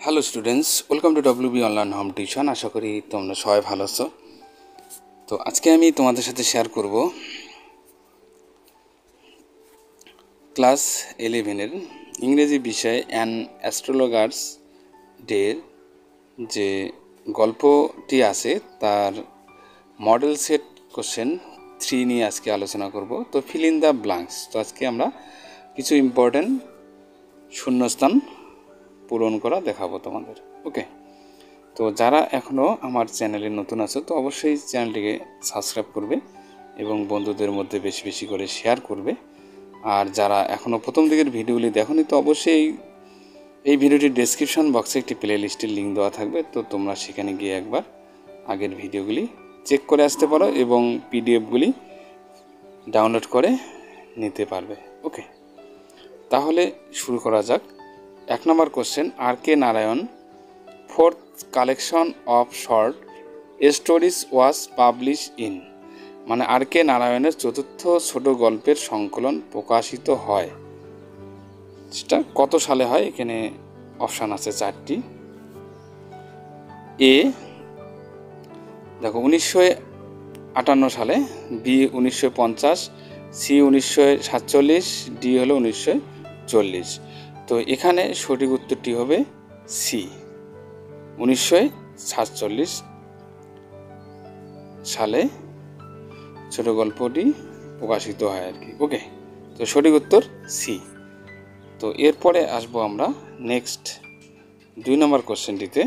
Hello students, welcome to WB online home tuition. আশা করি তোমরা সবাই ভালো আছো। তো আজকে আমি তোমাদের সাথে শেয়ার করব ক্লাস 11-এর ইংরেজি বিষয়ে অ্যান অ্যাস্ট্রোলগার্স ডের যে গল্পটি আছে তার মডেল সেট কোশ্চেন 3 নিয়ে আজকে আলোচনা করব। তো ফিল ইন দ্য ব্ল্যাঙ্কস। তো আজকে আমরা কিছু ইম্পর্টেন্ট শূন্যস্থান পূরণ করা দেখাবো তোমাদের। ওকে, তো যারা এখনও আমার চ্যানেলে নতুন আছো তো অবশ্যই চ্যানেলটিকে সাবস্ক্রাইব করবে এবং বন্ধুদের মধ্যে বেশি বেশি করে শেয়ার করবে। আর যারা এখনও প্রথম দিকের ভিডিওগুলি দেখোনি তো অবশ্যই এই ভিডিওটির ডেসক্রিপশন বক্সে একটি প্লে লিস্টের লিঙ্ক দেওয়া থাকবে, তো তোমরা সেখানে গিয়ে একবার আগের ভিডিওগুলি চেক করে আসতে পারো এবং পিডিএফগুলি ডাউনলোড করে নিতে পারবে। ওকে, তাহলে শুরু করা যাক। 1 number question, R K Narayan fourth collection of short stories was published in, মানে আর কে নারায়ণের চতুর্থ ছোট গল্পের সংকলন প্রকাশিত হয় সেটা কত সালে হয়? এখানে অপশান আছে 4টি। এ দেখো 1958 সালে, বি 1950, সি 1947, ডি হলো 1940। তো এখানে সঠিক উত্তরটি হবে সি, 1947 সালে ছোট গল্পটি প্রকাশিত হয় আর কি। ওকে, তো সঠিক উত্তর সি। তো এরপরে আসবো আমরা নেক্সট 2 নম্বর কোশ্চেনটিতে।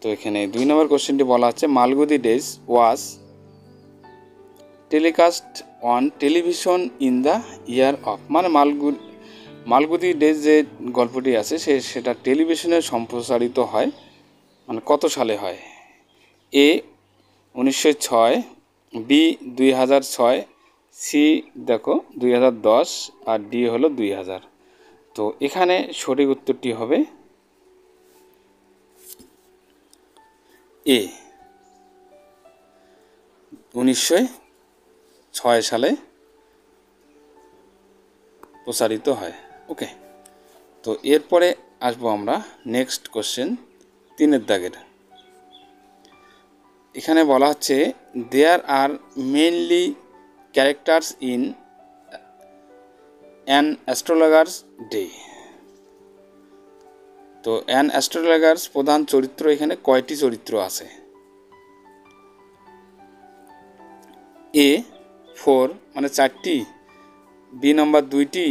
তো এখানে 2 নম্বর কোশ্চেনটি বলা হচ্ছে Malgudi days was telecast on television in the year of, মানে মালগুদি ডেজ যে গল্পটি আছে সেটা টেলিভিশনে সম্প্রচারিত হয় মানে কত সালে হয়? এ 1906, বি 2006, সি দেখো 2010 আর ডি হলো 2000। তো এখানে সঠিক উত্তরটি হবে এ, 1906 সালে প্রচারিত হয়। ওকে, তো এরপরে আসবো আমরা নেক্সট কোশ্চেন 3 দাগের। এখানে বলা হচ্ছে there are mainly characters in an astrologer's day. তো অ্যান অ্যাস্ট্রোলগার্স প্রধান চরিত্র এখানে কয়টি চরিত্র আছে? এ 4 মানে 4টি, বি নম্বর 2টি,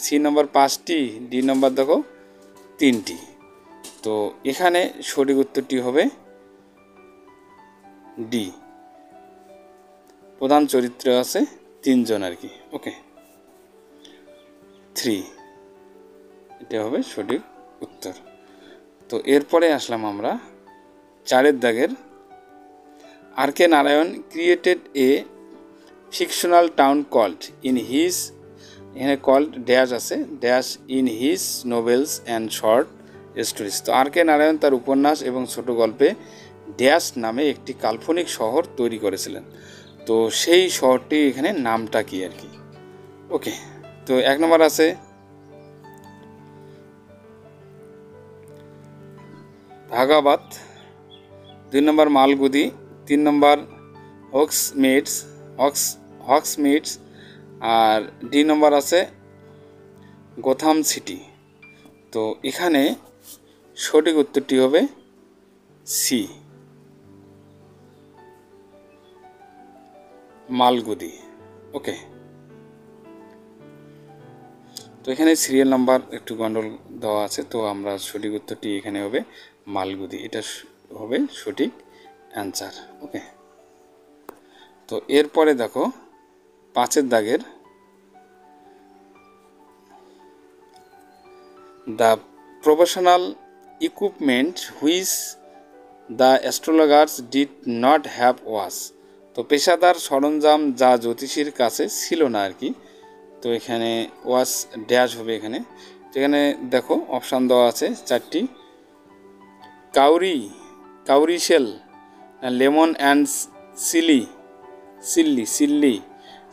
সি নম্বর 5টি, ডি নম্বর দেখো 3টি। তো এখানে সঠিক উত্তরটি হবে ডি, প্রধান চরিত্র আছে 3 জন আর কি। ওকে, 3, এটা হবে সঠিক উত্তর। তো এরপরে আসলাম আমরা 4 দাগের। R K Narayan created a fictional town called in his, এখানে কল্ড ড্যাশ আছে, dash in his novels and short stories. তো আর কে নারায়ণ তার উপন্যাস এবং ছোট গল্পে ড্যাশ নামে একটি কাল্পনিক শহর তৈরি করেছিলেন। তো সেই শহরটি এখানে নামটা কি আর কি? ওকে, তো 1 নম্বর আছে ভাগাবাদ, 2 নম্বর মালগুদি, 3 নম্বর হক্সমিডস আর ডি নম্বর আছে গোথাম সিটি। তো এখানে সঠিক উত্তরটি হবে সি, মালগুদি। ওকে, তো এখানে সিরিয়াল নাম্বার একটু গন্ডল দেওয়া আছে, তো আমরা সঠিক উত্তরটি এখানে হবে মালগুদি, এটা হবে সঠিক অ্যান্সার। ওকে, তো এরপরে দেখো 5 দাগের the professional equipment which the astrologers did not have was. তো পেশাদার সরঞ্জাম যা জ্যোতিষীর কাছে ছিল না আর কি। তো এখানে ওয়াজ ড্যাশ হবে এখানে। তো এখানে দেখো অপশান দেওয়া আছে 4টি, cowrie shell, lemon and chilli.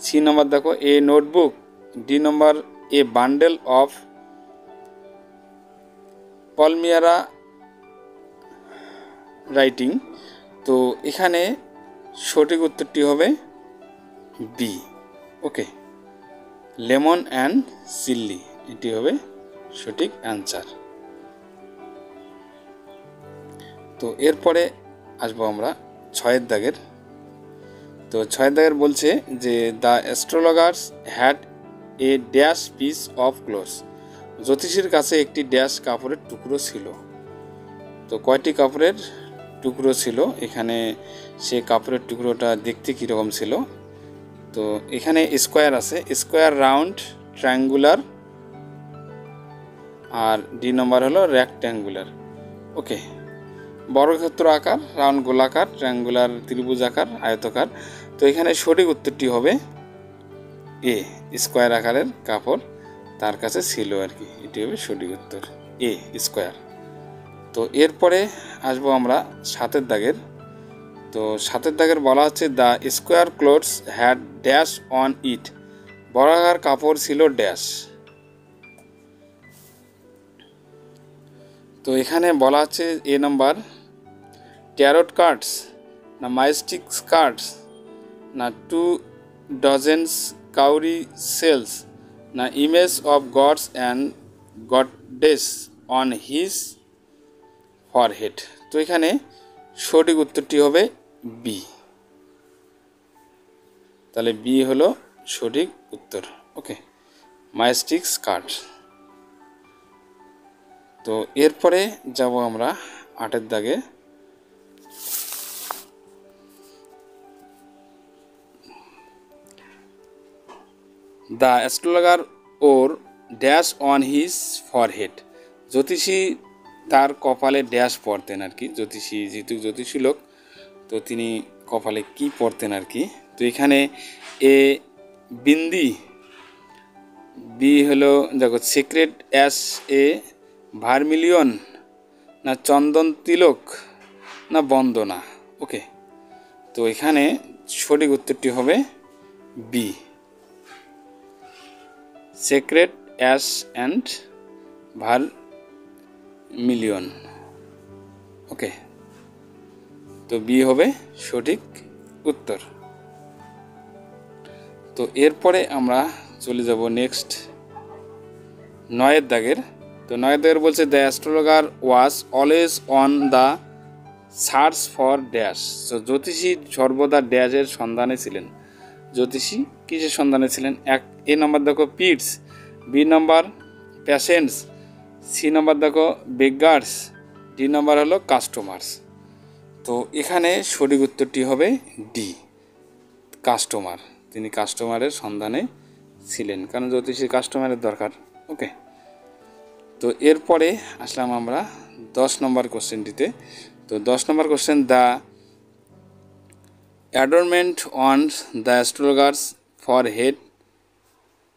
C নম্বর দেখো a notebook, D number a bundle of palmyra writing. তো এখানে সঠিক উত্তরটি হবে বি। ওকে, লেমন অ্যান্ড চিল্লি, এটি হবে সঠিক অ্যান্সার। তো এরপরে আসবো আমরা 6 দাগের। তো 6 দাগের বলছে যে the astrologers had a dash piece of clothes, জ্যোতিষীর কাছে একটি ড্যাশ কাপড়ের টুকরো ছিল। তো কয়টি কাপড়ের টুকরো ছিল, এখানে সে কাপড়ের টুকরোটা দেখতে কীরকম ছিল। তো এখানে স্কোয়ার আছে, স্কোয়ার, রাউন্ড, ট্রায়াঙ্গুলার, আর ডি নম্বর হলো রেক্ট্যাঙ্গুলার। ওকে, বর্গক্ষেত্র আকার, রাউন্ড গোলাকার, ট্রায়াঙ্গুলার ত্রিভুজ আকার, আয়তকার। তো এখানে সঠিক উত্তরটি হবে এ, স্কোয়ার আকারের কাপড় তার কাছে ছিল আর কি, এটি হবে সঠিক উত্তর এ, স্কোয়ার। তো এরপরে আসবো আমরা 7 দাগের। তো 7 দাগের বলা হচ্ছে the square clothes had dash on it, বর্গাকার কাপড় ছিল ড্যাশ। তো এখানে বলা হচ্ছে এ নাম্বার ট্যারোট কার্ডস, না মাইস্টিক কার্ডস, না 2 ডজেন্স কাউরি সেলস, না image of gods and goddess on his forehead. তো এখানে সঠিক উত্তরটি হবে বি। তাহলে বি হলো সঠিক উত্তর। Okay, mystic card. তো এরপরে যাব আমরা 8 দাগে। The astrologer wore dash on his forehead, জ্যোতিষী তার কপালে ড্যাশ পরতেন আর কি, জ্যোতিষী যেহেতু জ্যোতিষী লোক, তো তিনি কপালে কি পরতেন আর কি। তো এখানে এ বিন্দি, বি হলো দেখো সিক্রেট অ্যাশ, এ ভার্মিলিয়ন, না চন্দন তিলক, না বন্দনা। ওকে, তো এখানে সঠিক উত্তরটি হবে B, secret ash and vermilion. ওকে, তো বি হবে সঠিক উত্তর। তো এরপরে আমরা চলে যাব নেক্সট 9 দাগের। তো 9 দাগের বলছে the astrologer was always on the search for dash, তো জ্যোতিষী সর্বদা ড্যাশের সন্ধানে ছিলেন। জ্যোতিষী কিসের সন্ধানে ছিলেন? এ নাম্বার দেখো pits, B number patients, C number দেখো বেগার্স, ডি নাম্বার হলো কাস্টমার্স। তো এখানে সঠিক উত্তরটি হবে ডি, কাস্টমার। তিনি কাস্টমারের সন্ধানে ছিলেন, কারণ জ্যোতিষীর কাস্টমারের দরকার। ওকে, তো এরপরে আসলাম আমরা 10 নম্বর কোশ্চেনটিতে। তো 10 নম্বর question the adornment on the astrologer's forehead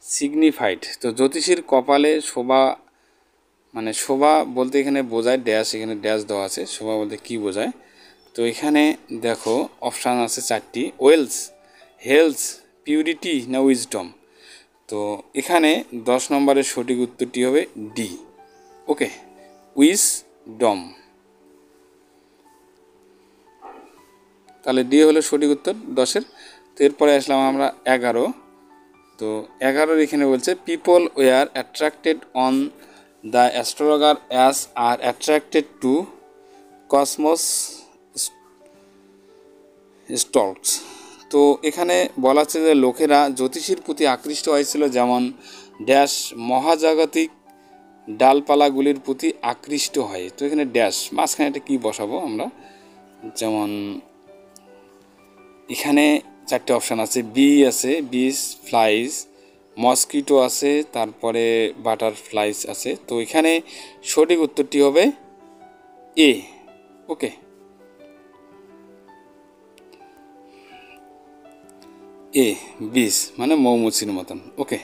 signified, তো জ্যোতিষীর কপালে শোভা, মানে শোভা বলতে এখানে বোঝায় ড্যাশ, এখানে ড্যাশ দেওয়া আছে, শোভা বলতে কী বোঝায়। তো এখানে দেখো অপশান আছে 4টি, ওয়েলস, হেলথ, পিউরিটি, না উইজডম। তো এখানে 10 নম্বরের সঠিক উত্তরটি হবে ডি। ওকে, উইজডম। তাহলে ডি হলো সঠিক উত্তর 10-এর। তো এরপরে আসলাম আমরা 11। তো 11-এর এখানে বলছে people were attracted on the astrologer as are attracted to cosmos stalls. তো এখানে বলা হচ্ছে যে লোকেরা জ্যোতিষীর প্রতি আকৃষ্ট হয়েছিল যেমন ড্যাশ মহাজাগতিক ডালপালাগুলির প্রতি আকৃষ্ট হয়। তো এখানে ড্যাশ মাঝখানে এটা কী বসাবো আমরা, যেমন এখানে 4টে অপশান আছে, বি আছে, বিস ফ্লাইজ, মসকিটো আছে, তারপরে বাটারফ্লাইজ আছে। তো এখানে সঠিক উত্তরটি হবে এ। ওকে, এ, বিস মানে মৌমাছির মতন। ওকে,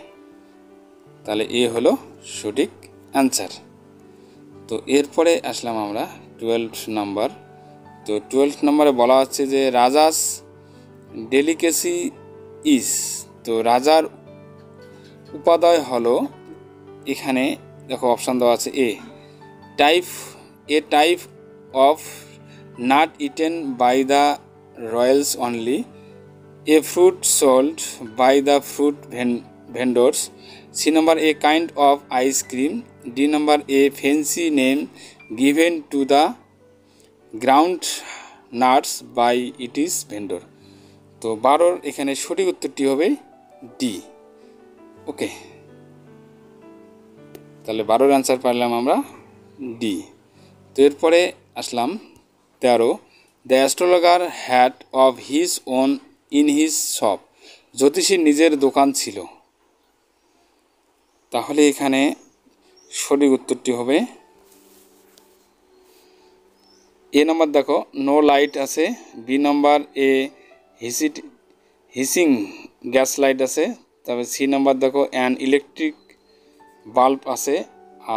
তাহলে এ হলো সঠিক অ্যান্সার। তো এরপরে আসলাম আমরা 12 নাম্বার। তো 12 নম্বরে বলা হচ্ছে যে রাজাস ডেলিকেসি ইজ, তো রাজার উপাদেয় হলো, এখানে দেখো অপশান দেওয়া আছে a type of not eaten by the royals only, a fruit sold by the fruit vendors, C number a kind of ice cream, D number a fancy name given to the ground nuts by its vendor। তো 12 এখানে সঠিক উত্তরটি হবে D. ওকে, তাহলে 12 answer পারলাম আমরা D. তো এরপরে আসলাম 13, the astrologer had of his own in his shop, জ্যোতিষীর নিজের দোকান ছিল। তাহলে এখানে সঠিক উত্তরটি হবে এ নম্বর। দেখো নো লাইট আছে, বি নম্বর এ হিসিং গ্যাস লাইট আছে, তবে সি নম্বর দেখো অ্যান ইলেকট্রিক বাল্ব আছে,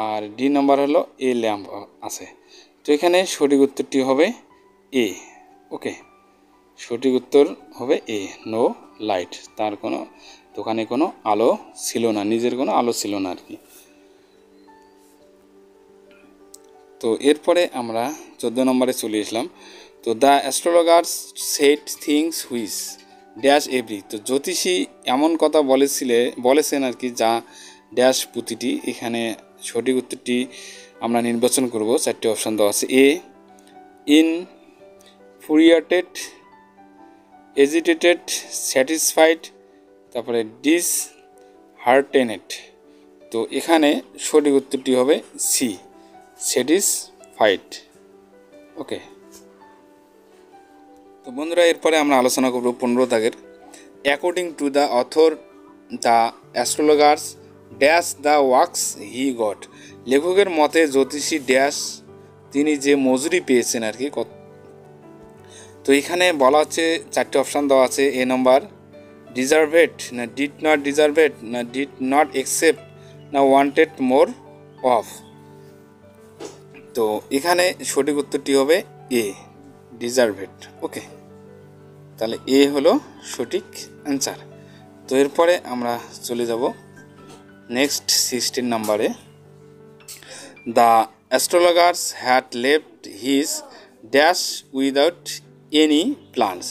আর ডি নম্বর হলো এ ল্যাম্প আছে। তো এখানে সঠিক উত্তরটি হবে এ। ওকে, সঠিক উত্তর হবে এ, নো লাইট। তার কোনো দোকানে কোনো আলো ছিল না, নিজের কোনো আলো ছিল না আর কি। তো এরপরে আমরা 14 নম্বরে চলে আসলাম। তো the astrologers said things which dash every, তো জ্যোতিষী এমন কথা বলেছেন আর কি যা ড্যাশ প্রতিটি। এখানে সঠিক উত্তরটি আমরা নির্বাচন করব, 4টি অপশান দেওয়া আছে। এ ইন ফুরিয়েটেড, এজিটেটেড, স্যাটিসফাইড, তারপরে ডিস হার্টেনেড। তো এখানে সঠিক উত্তরটি হবে সি, স্যাটিসফাইড। ওকে, তো বন্ধুরা এরপরে আমরা আলোচনা করব 15 দাগের। According to the author the astrologers dash the works he got, লেখকের মতে জ্যোতিষী ড্যাশ তিনি যে মজুরি পেয়েছেন আর কি। তো এখানে বলা হচ্ছে 4টি অপশান দেওয়া আছে। এ নম্বর ডিজার্ভেড, না ডিড নট ডিজার্ভেড, না ডিড নট অ্যাকসেপ্ট, না ওয়ান্টেড মোর অফ। তো এখানে সঠিক উত্তরটি হবে এ, ডিজার্ভেড। ওকে, তাহলে এ হলো সঠিক অ্যান্সার। তো এরপরে আমরা চলে যাব নেক্সট 16 নম্বরে। The astrologers had left his dash without any plans,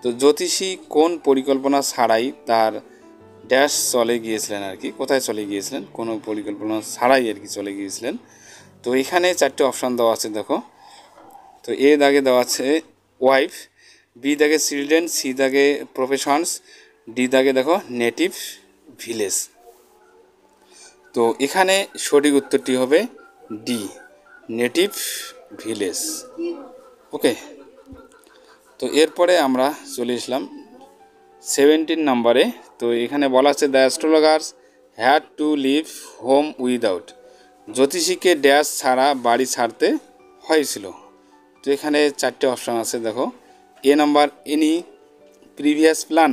তো জ্যোতিষী কোন পরিকল্পনা ছাড়াই তার ড্যাশ চলে গিয়েছিলেন আর কি। কোথায় চলে গিয়েছিলেন? কোনো পরিকল্পনা ছাড়াই আর কি চলে গিয়েছিলেন। তো এখানে 4টি অপশান দেওয়া আছে দেখো। তো এ দাগে দেওয়া আছে ওয়াইফ, বি দাগে চিলড্রেন, সি দাগে প্রফেশনস, ডি দাগে দেখো নেটিভ ভিলেজ। তো এখানে সঠিক উত্তরটি হবে ডি, নেটিভ ভিলেজ। ওকে, তো এরপরে আমরা চলে আসলাম 17 নম্বরে। তো এখানে বলা আছে the astrologers had to leave home without, জ্যোতিষীকে ড্যাশ ছাড়া বাড়ি ছাড়তে হয়েছিল। তো এখানে 4টে অপশান আছে দেখো। A number any previous plan,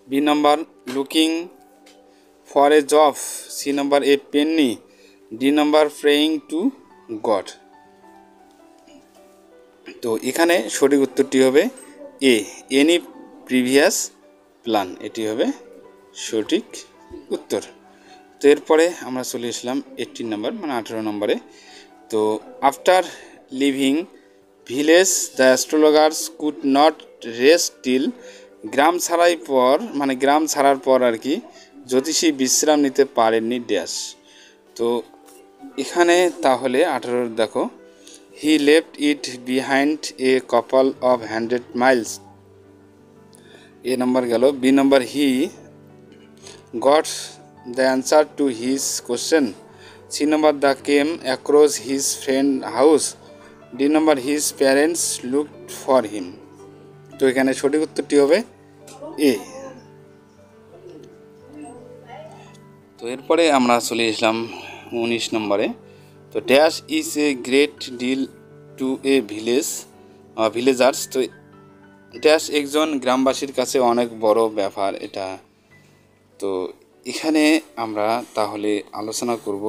B number looking for a job, C number a penny, D number praying to God. তো এখানে সঠিক উত্তরটি হবে এ, এনি প্রিভিয়াস প্ল্যান, এটি হবে সঠিক উত্তর। তো এরপরে আমরা চলে আসলাম 18 নম্বর মানে 18 নম্বরে। তো after leaving village the astrologers could not rest till, গ্রাম ছাড়ার পর আর কি জ্যোতিষী বিশ্রাম নিতে পারেননি ড্যাশ। তো এখানে তাহলে 18 দেখো he left it behind a couple of 100 miles, A নম্বর গেল। বি নম্বর he got the answer to his question, C নম্বর the came across his friend house, D নম্বর his parents looked for him. তো এখানে সঠিক উত্তরটি হবে এ। তো এরপরে আমরা চলে আসলাম 19 নম্বরে। তো dash is a great deal to a villagers, তো ড্যাশ একজন গ্রামবাসীর কাছে অনেক বড় ব্যাপার এটা। তো এখানে আমরা তাহলে আলোচনা করব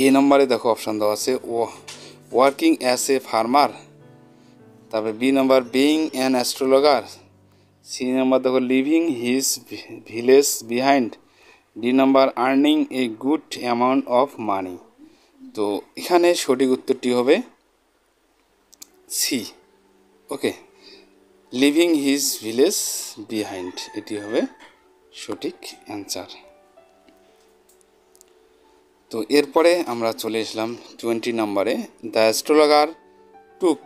এ নম্বরে দেখো অপশান দেওয়া আছে ওয়ার্কিং অ্যাজ এ ফার্মার, তারপরে বি নম্বর বিইং অ্যান অ্যাস্ট্রোলগার, সি নম্বর দেখো living his village behind, D নম্বর earning a good amount of money. তো এখানে সঠিক উত্তরটি হবে C. Okay, living his village behind, এটি হবে সঠিক অ্যান্সার। তো এরপরে আমরা চলে এসলাম 20 নম্বরে। The astrologer took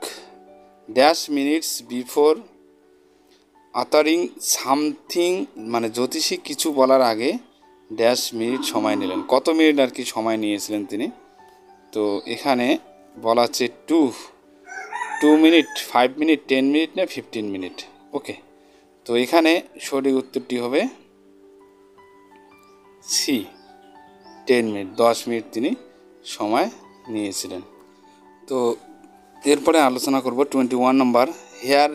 dash minutes before uttering something, মানে জ্যোতিষী কিছু বলার আগে ড্যাশ মিনিট সময় নিলেন, কত মিনিট আর কি সময় নিয়েছিলেন তিনি। তো এখানে বলা আছে 2 মিনিট, 5 মিনিট, 10 মিনিট না 15 মিনিট। ওকে, তো এখানে সঠিক উত্তরটি হবে সি, 10 মিনিট, 10 মিনিট তিনি সময় নিয়েছিলেন। তো এরপরে আলোচনা করব 21 নম্বর। হেয়ার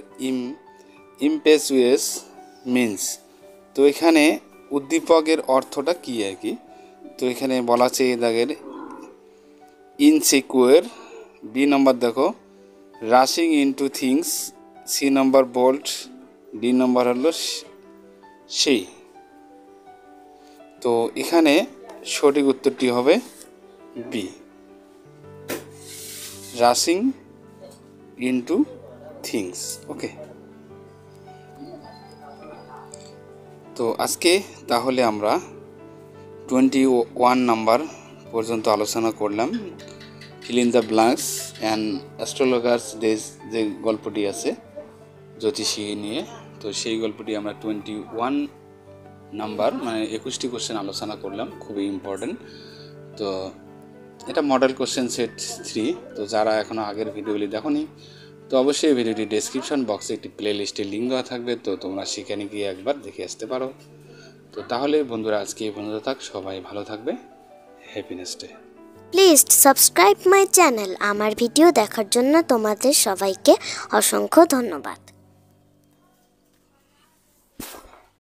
ইমপেচুয়াস মিন্স, তো এখানে উদ্দীপকের অর্থটা কী আর কি। তো এখানে বলা আছে এ দাগের ইনসিকিউর, বি নম্বর দেখো রাশিং ইনটু থিংস, সি নম্বর বোল্ড, ডি নম্বর হলো সেই। তো এখানে সঠিক উত্তরটি হবে B, rushing into things. Okay, তো আজকে তাহলে আমরা 21 নাম্বার পর্যন্ত আলোচনা করলাম, fill in the blanks and astrologers days, যে গল্পটি আছে জ্যোতিষী নিয়ে। তো সেই গল্পটি আমরা 21 নাম্বার, মানে 21টি কোশ্চেন আলোচনা করলাম, খুবই ইম্পর্টেন্ট। তো এটা মডেল কোশ্চেন সেট 3। তো যারা এখনও আগের ভিডিওগুলি দেখোনি, তো অবশ্যই ভিডিওটি ডেসক্রিপশন বক্সে একটি প্লে লিস্টের লিঙ্ক দেওয়া থাকবে, তো তোমরা সেখানে গিয়ে একবার দেখে আসতে পারো। তো তাহলে বন্ধুরা আজকে এই পর্যন্ত থাক, সবাই ভালো থাকবে, happiness day. Please subscribe my channel. আমার ভিডিও দেখার জন্য তোমাদের সবাইকে অসংখ্য ধন্যবাদ।